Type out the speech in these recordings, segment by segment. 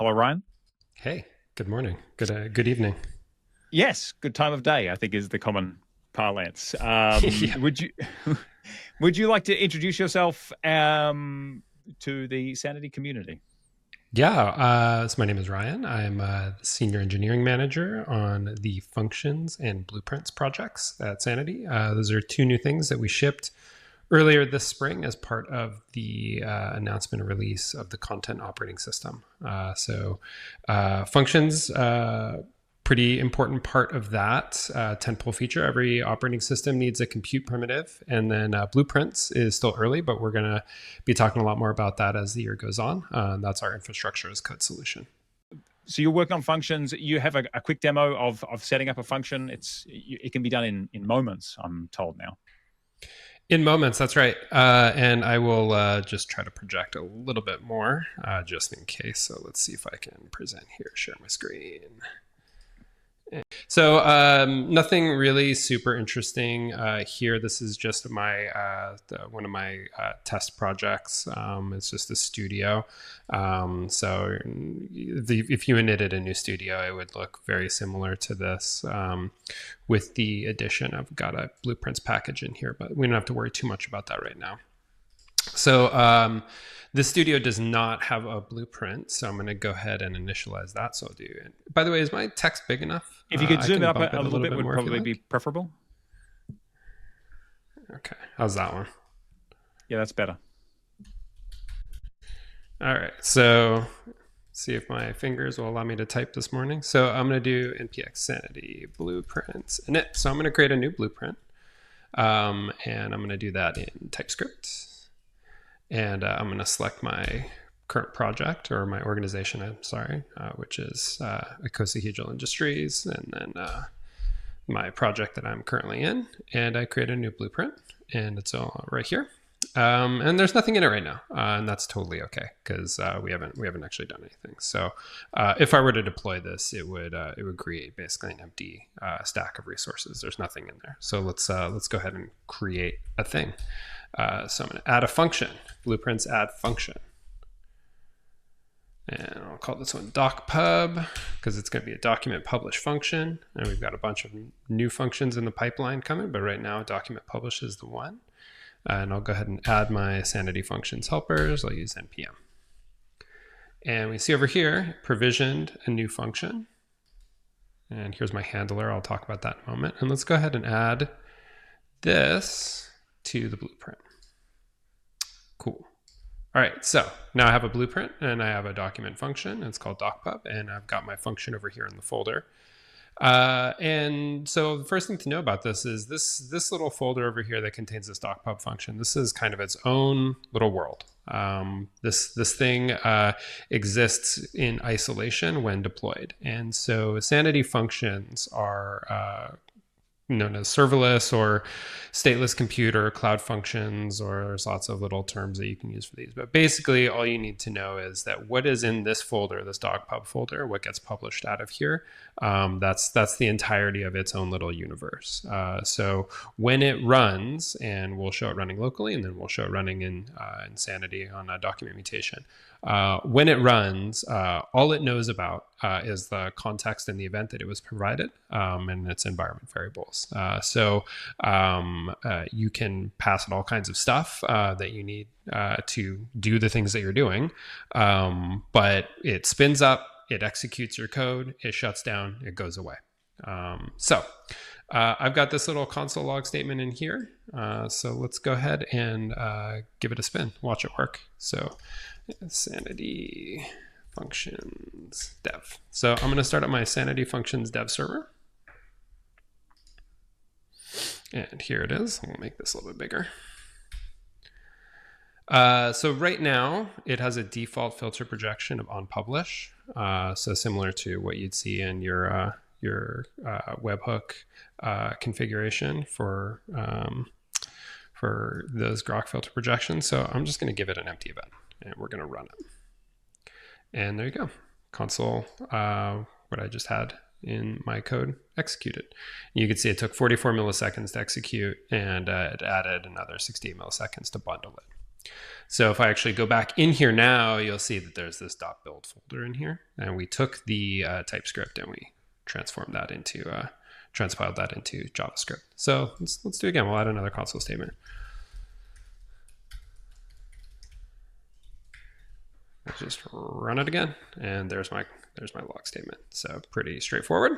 Hello, Ryan. Hey, good morning. Good evening. Yes, good time of day, I think is the common parlance. Yeah. Would you would you like to introduce yourself to the Sanity community? Yeah, so my name is Ryan. I'm a senior engineering manager on the functions and blueprints projects at Sanity. Those are two new things that we shipped earlier this spring as part of the announcement and release of the content operating system. Functions, pretty important part of that tentpole feature. Every operating system needs a compute primitive, and then blueprints is still early, but we're going to be talking a lot more about that as the year goes on. That's our infrastructure as code solution. So you're working on functions. You have a quick demo of setting up a function. It can be done in moments, I'm told now. In moments, that's right. And I will just try to project a little bit more just in case. So let's see if I can present here, share my screen. So nothing really super interesting here. This is just one of my test projects. It's just a studio. If you initted a new studio, it would look very similar to this with the addition. I've got a blueprints package in here, but we don't have to worry too much about that right now. So this studio does not have a blueprint, so I'm going to go ahead and initialize that. So I'll do it. By the way, is my text big enough? If you could I zoom can it up bump a little bit, bit would more if you probably like. be preferable. Okay, how's that one? Yeah, that's better. All right, so see if my fingers will allow me to type this morning. So I'm going to do npx sanity blueprints init. So I'm going to create a new blueprint, and I'm going to do that in TypeScript. And I'm going to select my current project or my organization, I'm sorry, which is Ecosahedral Industries, and then my project that I'm currently in. And I create a new blueprint, and it's all right here. And there's nothing in it right now, and that's totally okay because we haven't actually done anything. So if I were to deploy this, it would create basically an empty stack of resources. There's nothing in there. So let's go ahead and create a thing. So I'm going to add a function. Blueprints add function. And I'll call this one docpub because it's going to be a document publish function. And we've got a bunch of new functions in the pipeline coming, but right now document publish is the one. And I'll go ahead and add my Sanity Functions helpers. I'll use npm. And we see over here, provisioned a new function. And here's my handler. I'll talk about that in a moment. And let's go ahead and add this to the blueprint. Cool. All right, so now I have a blueprint and I have a document function. It's called docpub, and I've got my function over here in the folder. And so the first thing to know about this is this little folder over here that contains this docpub function. This is kind of its own little world. This thing exists in isolation when deployed. And so Sanity functions are known as serverless or stateless compute or cloud functions, or there's lots of little terms that you can use for these. But basically all you need to know is that what is in this folder, this docpub folder, what gets published out of here, that's the entirety of its own little universe. So when it runs, and we'll show it running locally, and then we'll show it running in Sanity on a document mutation. When it runs, all it knows about is the context and the event that it was provided and its environment variables. You can pass it all kinds of stuff that you need to do the things that you're doing, but it spins up, it executes your code, it shuts down, it goes away. I've got this little console log statement in here. So let's go ahead and give it a spin, watch it work. So Sanity Functions dev. So I'm going to start up my Sanity Functions dev server. And here it is. We'll make this a little bit bigger. So right now it has a default filter projection of on publish. So similar to what you'd see in your webhook configuration for those Grok filter projections. So I'm just going to give it an empty event, and we're going to run it. And there you go. Console, what I just had in my code executed. You can see it took 44 milliseconds to execute, and it added another 68 milliseconds to bundle it. So if I actually go back in here now, you'll see that there's this .build folder in here, and we took the TypeScript and we transformed that into transpiled that into JavaScript. So let's do it again. We'll add another console statement. Let's just run it again, and there's my log statement. So pretty straightforward.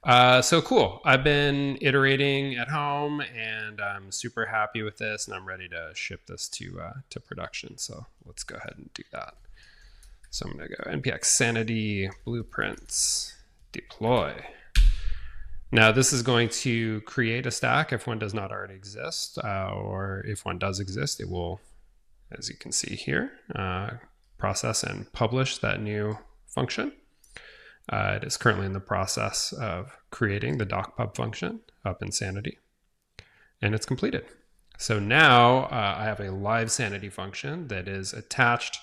So cool. I've been iterating at home, and I'm super happy with this, and I'm ready to ship this to production. So let's go ahead and do that. So I'm going to go npx sanity blueprints deploy. Now this is going to create a stack if one does not already exist, or if one does exist, it will, as you can see here, process and publish that new function. It is currently in the process of creating the docpub function up in Sanity, and it's completed. So now I have a live Sanity function that is attached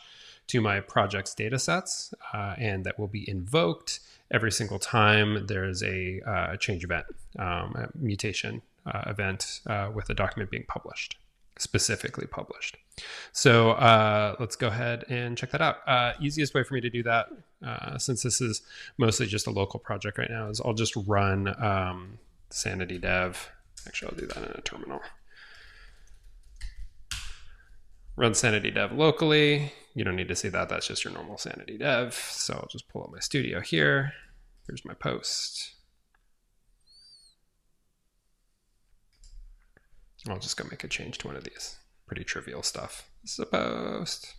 to my project's data sets, and that will be invoked every single time there's a change event, a mutation event with a document being published, specifically published. So let's go ahead and check that out. Easiest way for me to do that, since this is mostly just a local project right now, is I'll just run sanity dev. Actually, I'll do that in a terminal. Run sanity dev locally. You don't need to see that. That's just your normal sanity dev. So I'll just pull up my studio here. Here's my post. I'll just go make a change to one of these. Pretty trivial stuff. This is a post.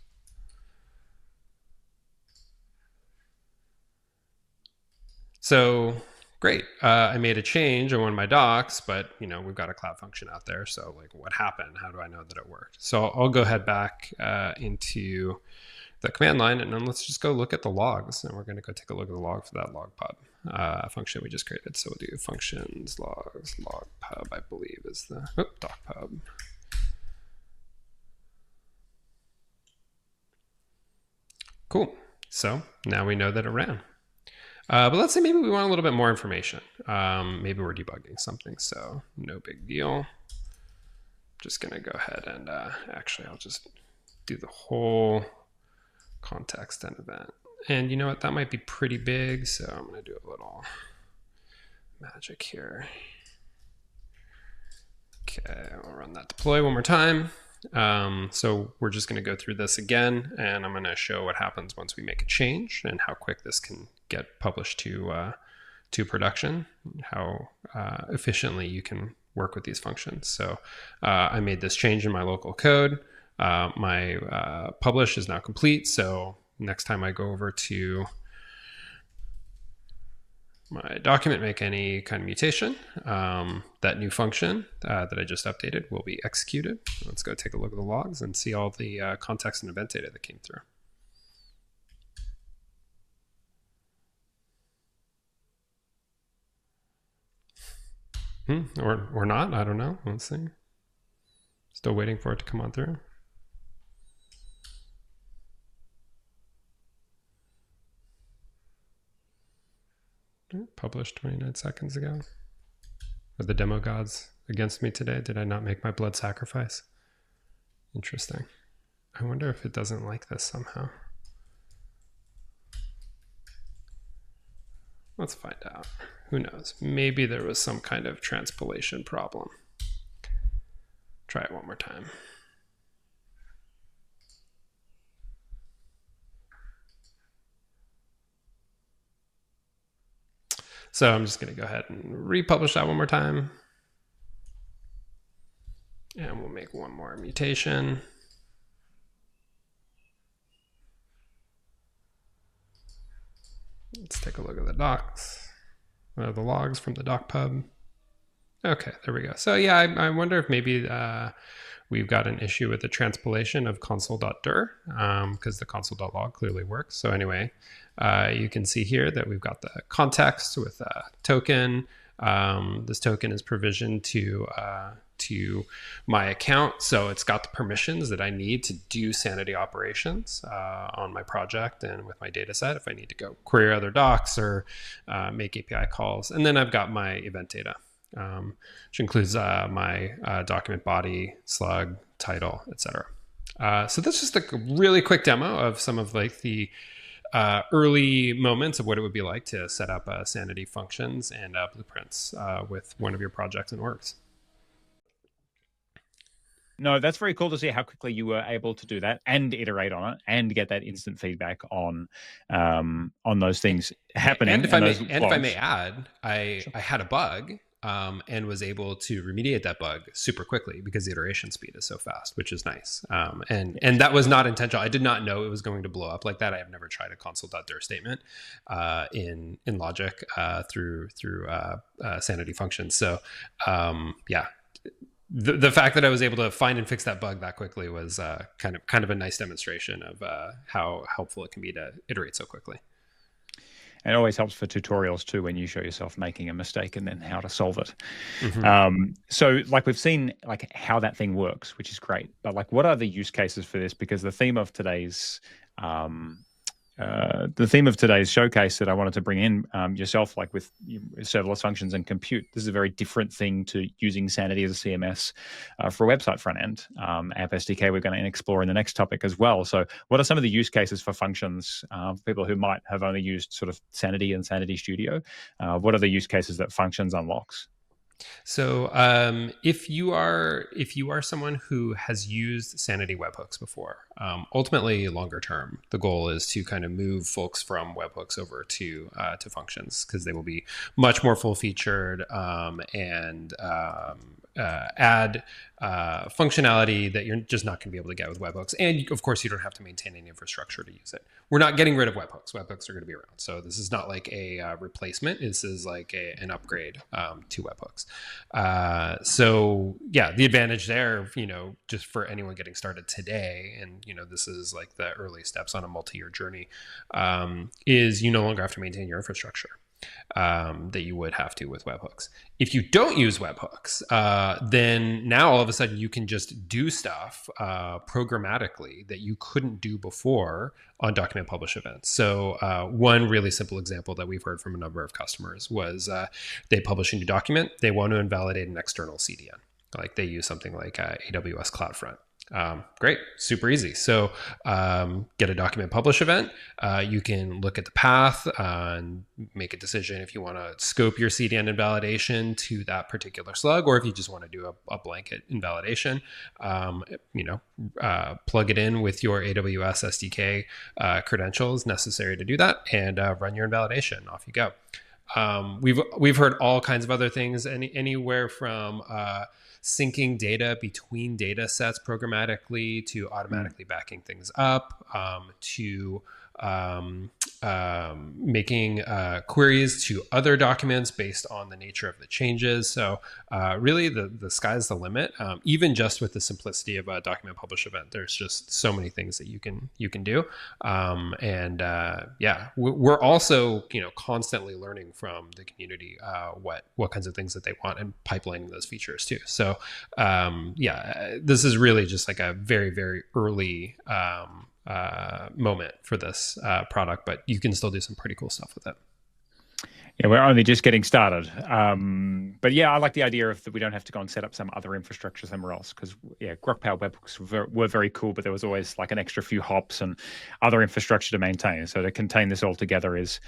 So great. I made a change on one of my docs, but we've got a cloud function out there. So like, what happened? How do I know that it worked? So I'll go ahead back into the command line, and then let's just go look at the logs. And we're going to go take a look at the log for that log pub function we just created. So we'll do functions, logs, log pub, I believe is the doc pub. Cool. So now we know that it ran. But let's say maybe we want a little bit more information. Maybe we're debugging something, so no big deal. Just going to go ahead and actually I'll just do the whole context and event. And you know what? That might be pretty big, so I'm going to do a little magic here. Okay, I'll run that deploy one more time. So we're just going to go through this again, and I'm going to show what happens once we make a change and how quick this can get published to production, how efficiently you can work with these functions. So I made this change in my local code. My publish is now complete. So next time I go over to my document, make any kind of mutation, that new function that I just updated will be executed. Let's go take a look at the logs and see all the context and event data that came through. Or not, I don't know. Let's see. Still waiting for it to come on through. Published 29 seconds ago. Are the demo gods against me today? Did I not make my blood sacrifice? Interesting. I wonder if it doesn't like this somehow. Let's find out. Who knows? Maybe there was some kind of transpilation problem. Try it one more time. So I'm just going to go ahead and republish that one more time. And we'll make one more mutation. Let's take a look at the docs, the logs from the doc pub. Okay, there we go. So yeah, I wonder if maybe we've got an issue with the transpilation of console.dir, because the console.log clearly works. So anyway, you can see here that we've got the context with a token. This token is provisioned to my account, so it's got the permissions that I need to do Sanity operations on my project and with my data set if I need to go query other docs or make API calls. And then I've got my event data, which includes my document body, slug, title, etc. So that's just a really quick demo of some of like the early moments of what it would be like to set up Sanity functions and blueprints with one of your projects in Orgs. No, that's very cool to see how quickly you were able to do that and iterate on it and get that instant feedback on those things happening And if and I may, those and if I may logs. add, I had a bug and was able to remediate that bug super quickly because the iteration speed is so fast, which is nice. And that was not intentional. I did not know it was going to blow up like that. I have never tried a console.dir statement in Logic through Sanity Functions. So yeah. The fact that I was able to find and fix that bug that quickly was kind of a nice demonstration of how helpful it can be to iterate so quickly. And it always helps for tutorials too when you show yourself making a mistake and then how to solve it. Mm-hmm. So like we've seen like how that thing works, which is great. But like what are the use cases for this? Because the theme of today's showcase that I wanted to bring in yourself, like with serverless functions and compute, this is a very different thing to using Sanity as a CMS for a website front end. App SDK, we're going to explore in the next topic as well. So what are some of the use cases for functions for people who might have only used sort of Sanity and Sanity Studio? What are the use cases that functions unlocks? So if you are someone who has used Sanity webhooks before, ultimately longer term, the goal is to kind of move folks from webhooks over to functions because they will be much more full featured and add functionality that you're just not going to be able to get with webhooks. And of course, you don't have to maintain any infrastructure to use it. We're not getting rid of webhooks. Webhooks are going to be around. So this is not like a replacement. This is like an upgrade to webhooks. So yeah, the advantage there, just for anyone getting started today, and this is like the early steps on a multi-year journey, is you no longer have to maintain your infrastructure that you would have to with webhooks. If you don't use webhooks, then now all of a sudden you can just do stuff programmatically that you couldn't do before on document publish events. So one really simple example that we've heard from a number of customers was they publish a new document, they want to invalidate an external CDN. Like they use something like AWS CloudFront. Great, super easy. So get a document publish event. You can look at the path and make a decision if you want to scope your CDN invalidation to that particular slug, or if you just want to do a blanket invalidation. Plug it in with your AWS SDK credentials necessary to do that, and run your invalidation. Off you go. We've heard all kinds of other things, anywhere from syncing data between data sets programmatically to automatically backing things up to making queries to other documents based on the nature of the changes. So really the sky's the limit. Even just with the simplicity of a document publish event, there's just so many things that you can do. We're also constantly learning from the community what kinds of things that they want and pipelining those features too. So this is really just like a very, very early moment for this product, but you can still do some pretty cool stuff with it. Yeah, we're only just getting started. But yeah, I like the idea of that we don't have to go and set up some other infrastructure somewhere else, because grok-powered webhooks were very cool, but there was always like an extra few hops and other infrastructure to maintain. So to contain this all together is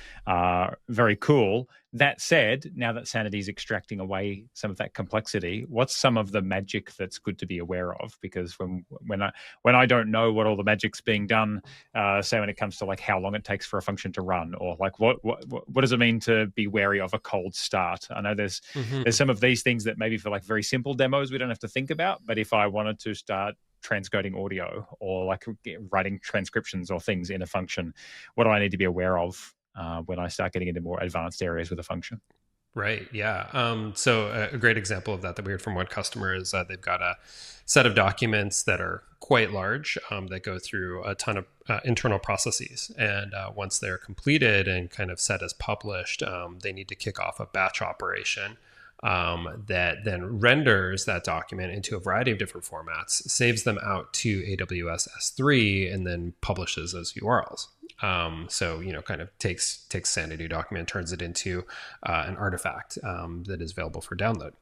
very cool. That said, now that Sanity is extracting away some of that complexity, what's some of the magic that's good to be aware of? Because when I don't know what all the magic's being done, say when it comes to like how long it takes for a function to run, or like what does it mean to be wary of a cold start? I know there's some of these things that maybe for like very simple demos we don't have to think about, but if I wanted to start transcoding audio or like writing transcriptions or things in a function, what do I need to be aware of when I start getting into more advanced areas with a function? Right. Yeah. So a great example of that we heard from one customer is they've got a set of documents that are quite large that go through a ton of internal processes. And once they're completed and kind of set as published, they need to kick off a batch operation that then renders that document into a variety of different formats, saves them out to AWS S3, and then publishes those URLs. So kind of takes Sanity document, turns it into an artifact that is available for download.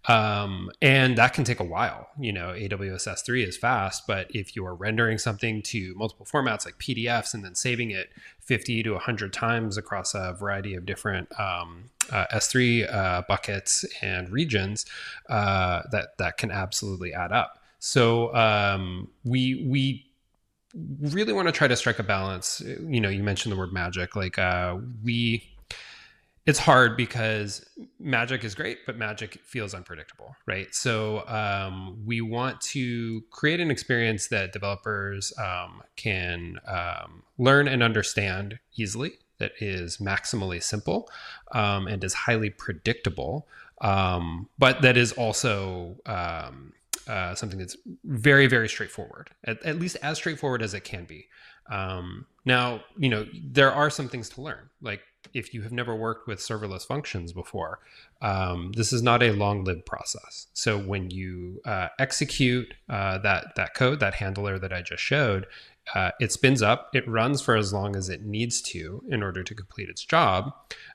And that can take a while. AWS S3 is fast, but if you are rendering something to multiple formats like PDFs and then saving it 50 to 100 times across a variety of different S3 buckets and regions, that can absolutely add up. So we really want to try to strike a balance. You mentioned the word magic. It's hard because magic is great, but magic feels unpredictable, right? So we want to create an experience that developers can learn and understand easily, that is maximally simple and is highly predictable, but that is also something that's very, very straightforward, at least as straightforward as it can be. Now, there are some things to learn. Like if you have never worked with serverless functions before, this is not a long-lived process. So when you execute that code, that handler that I just showed, it spins up, it runs for as long as it needs to in order to complete its job,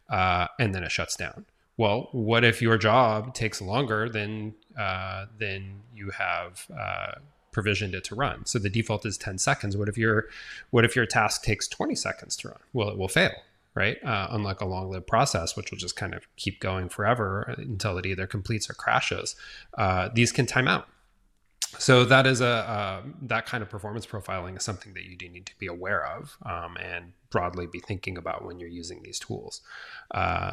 and then it shuts down. Well, what if your job takes longer than you have provisioned it to run? So the default is 10 seconds. What if your task takes 20 seconds to run? Well, it will fail, right? Unlike a long-lived process, which will just kind of keep going forever until it either completes or crashes. These can time out. So that is that kind of performance profiling is something that you do need to be aware of and broadly be thinking about when you're using these tools.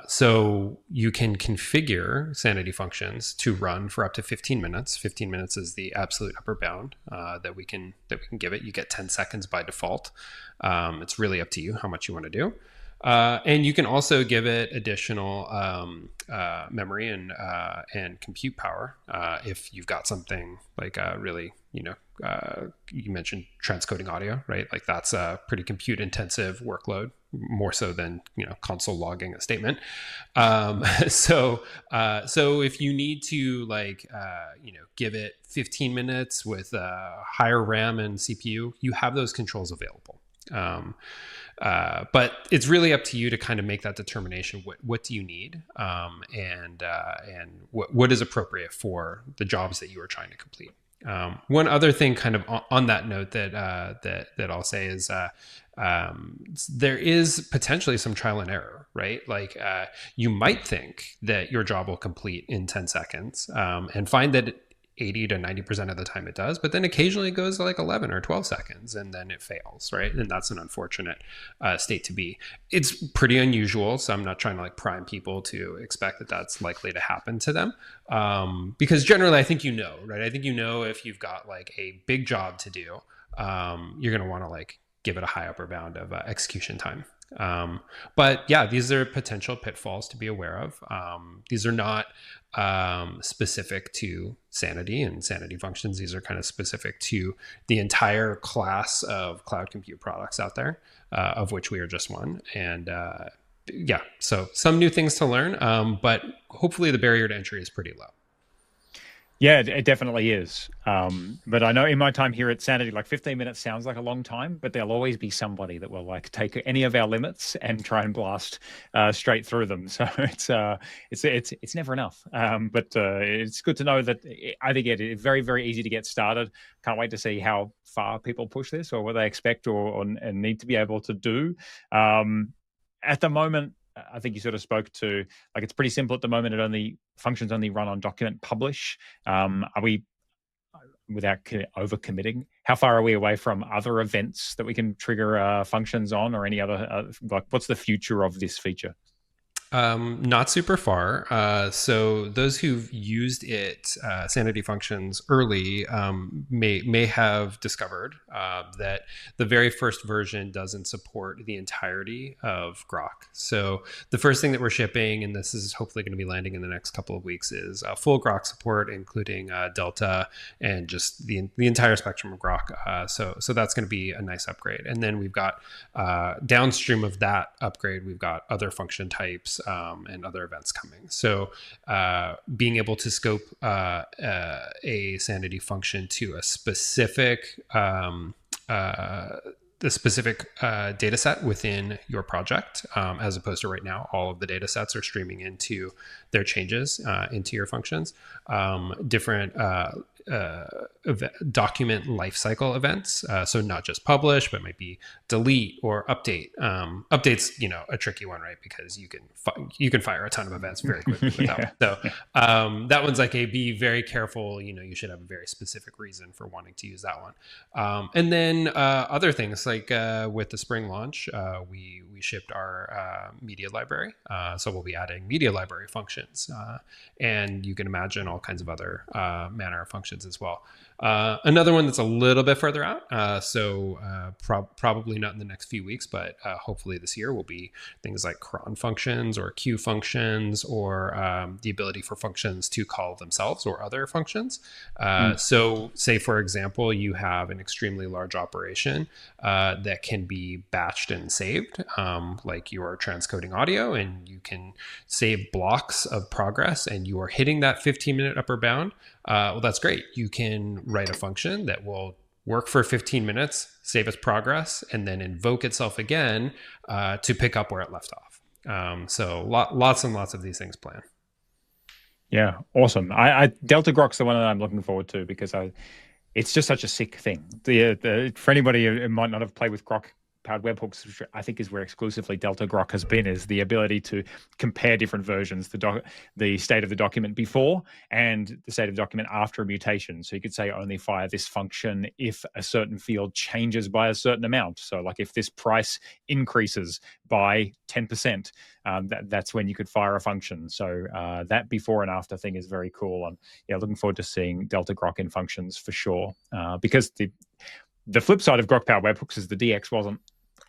So you can configure Sanity Functions to run for up to 15 minutes. 15 minutes is the absolute upper bound that we can give it. You get 10 seconds by default. It's really up to you how much you want to do. And you can also give it additional memory and compute power if you've got something like really, you mentioned transcoding audio, right? Like that's a pretty compute intensive workload, more so than console logging a statement. So if you need to give it 15 minutes with higher RAM and CPU, you have those controls available. But it's really up to you to kind of make that determination. What do you need, and what is appropriate for the jobs that you are trying to complete. One other thing, kind of on that note, that I'll say is there is potentially some trial and error, right? Like you might think that your job will complete in 10 seconds, and find that 80 to 90% of the time it does, but then occasionally it goes to like 11 or 12 seconds and then it fails, right? And that's an unfortunate state to be. It's pretty unusual, so I'm not trying to prime people to expect that that's likely to happen to them, because generally I think right? I think if you've got a big job to do, you're going to want to give it a high upper bound of execution time. But yeah, these are potential pitfalls to be aware of. These are not specific to Sanity and Sanity Functions. These are kind of specific to the entire class of cloud compute products out there, of which we are just one. And yeah, so some new things to learn, but hopefully the barrier to entry is pretty low. Yeah, it definitely is. But I know in my time here at Sanity, 15 minutes sounds like a long time, but there'll always be somebody that will take any of our limits and try and blast straight through them. So it's never enough. But it's good to know that I think it's very, very easy to get started. Can't wait to see how far people push this or what they expect and need to be able to do. At the moment, I think you sort of spoke to it's pretty simple at the moment. Functions only run on document publish. Are we, without overcommitting, how far are we away from other events that we can trigger functions on, or any other what's the future of this feature? Not super far. So those who've used it, Sanity Functions early, may have discovered that the very first version doesn't support the entirety of Grok. So the first thing that we're shipping, and this is hopefully going to be landing in the next couple of weeks, is full Grok support, including Delta and just the entire spectrum of Grok. So that's going to be a nice upgrade. And then we've got downstream of that upgrade, we've got other function types and other events coming. So being able to scope a Sanity function to a specific the specific data set within your project, as opposed to right now, all of the data sets are streaming into their changes into your functions. Different document lifecycle events. So not just publish, but might be delete or update. Updates, a tricky one, right? Because you can fire a ton of events very quickly with that one. So that one's like be very careful. You should have a very specific reason for wanting to use that one. And then other things like with the spring launch, we shipped our media library. So we'll be adding media library functions, and you can imagine all kinds of other manner of functions as well. Another one that's a little bit further out, so probably not in the next few weeks, but hopefully this year will be things like cron functions or queue functions, or the ability for functions to call themselves or other functions. So say, for example, you have an extremely large operation that can be batched and saved, like you are transcoding audio, and you can save blocks of progress, and you are hitting that 15-minute upper bound. Well, that's great. You can write a function that will work for 15 minutes, save its progress, and then invoke itself again to pick up where it left off. So lots and lots of these things planned. Yeah, awesome. I Delta Grok's the one that I'm looking forward to, because it's just such a sick thing. For anybody who might not have played with Grok powered webhooks, which I think is where exclusively Delta Grok has been, is the ability to compare different versions, the state of the document before and the state of the document after a mutation. So you could say only fire this function if a certain field changes by a certain amount. So like if this price increases by 10%, that's when you could fire a function. So that before and after thing is very cool. And yeah, looking forward to seeing Delta Grok in functions for sure. Because the flip side of Grok powered webhooks is the DX wasn't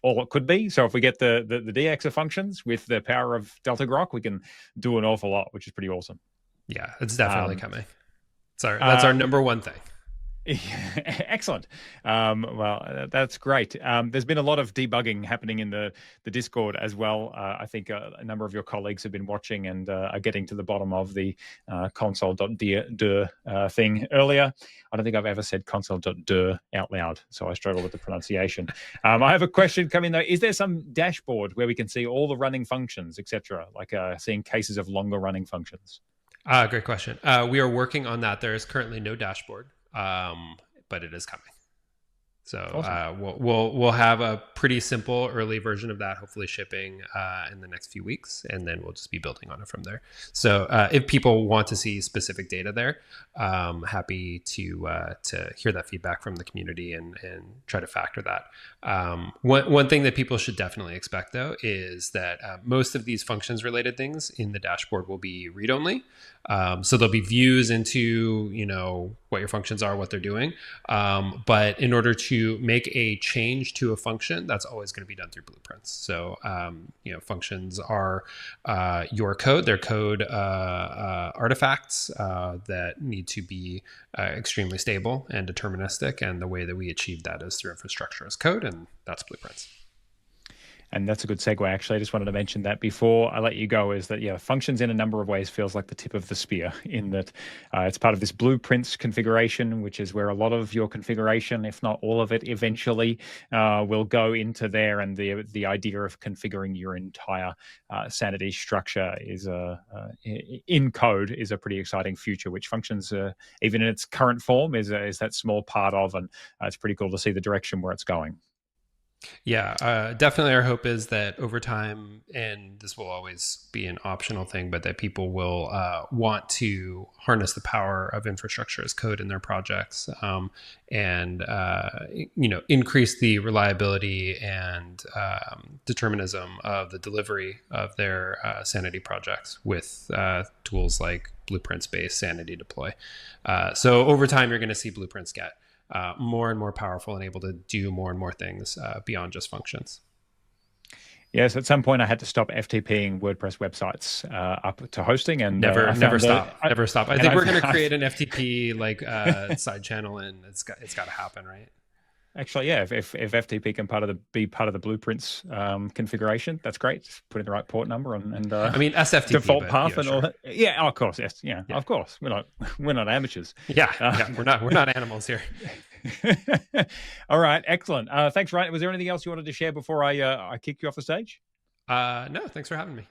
all it could be. So if we get the DX of functions with the power of Delta Grok, we can do an awful lot, which is pretty awesome. Yeah, it's definitely coming. Sorry, that's our number one thing. Excellent. Well, that's great. There's been a lot of debugging happening in the Discord as well. I think a number of your colleagues have been watching and are getting to the bottom of the console.dir thing earlier. I don't think I've ever said console.dir out loud, so I struggle with the pronunciation. I have a question coming though. Is there some dashboard where we can see all the running functions, etc., like seeing cases of longer running functions? Great question. We are working on that. There is currently no dashboard. But it is coming. So awesome. We'll have a pretty simple early version of that, hopefully shipping in the next few weeks, and then we'll just be building on it from there. So if people want to see specific data there, happy to hear that feedback from the community and try to factor that. One thing that people should definitely expect, though, is that most of these functions related things in the dashboard will be read only. So there'll be views into what your functions are, what they're doing. But in order to make a change to a function, that's always going to be done through blueprints. So functions are your code, they're code artifacts that need to be extremely stable and deterministic. And the way that we achieve that is through infrastructure as code, and that's blueprints. And that's a good segue, actually. I just wanted to mention that before I let you go, is that, functions in a number of ways feels like the tip of the spear, in that it's part of this blueprints configuration, which is where a lot of your configuration, if not all of it, eventually will go into there. And the idea of configuring your entire Sanity structure is in code is a pretty exciting future, which functions, even in its current form, is that small part of. And it's pretty cool to see the direction where it's going. Yeah, definitely our hope is that over time, and this will always be an optional thing, but that people will want to harness the power of infrastructure as code in their projects, and increase the reliability and determinism of the delivery of their Sanity projects with tools like blueprints-based Sanity deploy. So over time, you're going to see blueprints get more and more powerful and able to do more and more things beyond just functions. Yes, at some point I had to stop FTPing WordPress websites up to hosting, and never stop. I think we're going to create an FTP side channel, and it's got to happen, right? Actually, yeah. If FTP can be part of the blueprints configuration, that's great. Just put in the right port number and I mean SFTP default path and sure. all that. Yeah, of course, yes, yeah, of course. We're not amateurs. Yeah, we're not animals here. All right, excellent. Thanks, Ryan. Was there anything else you wanted to share before I kick you off the stage? No, thanks for having me.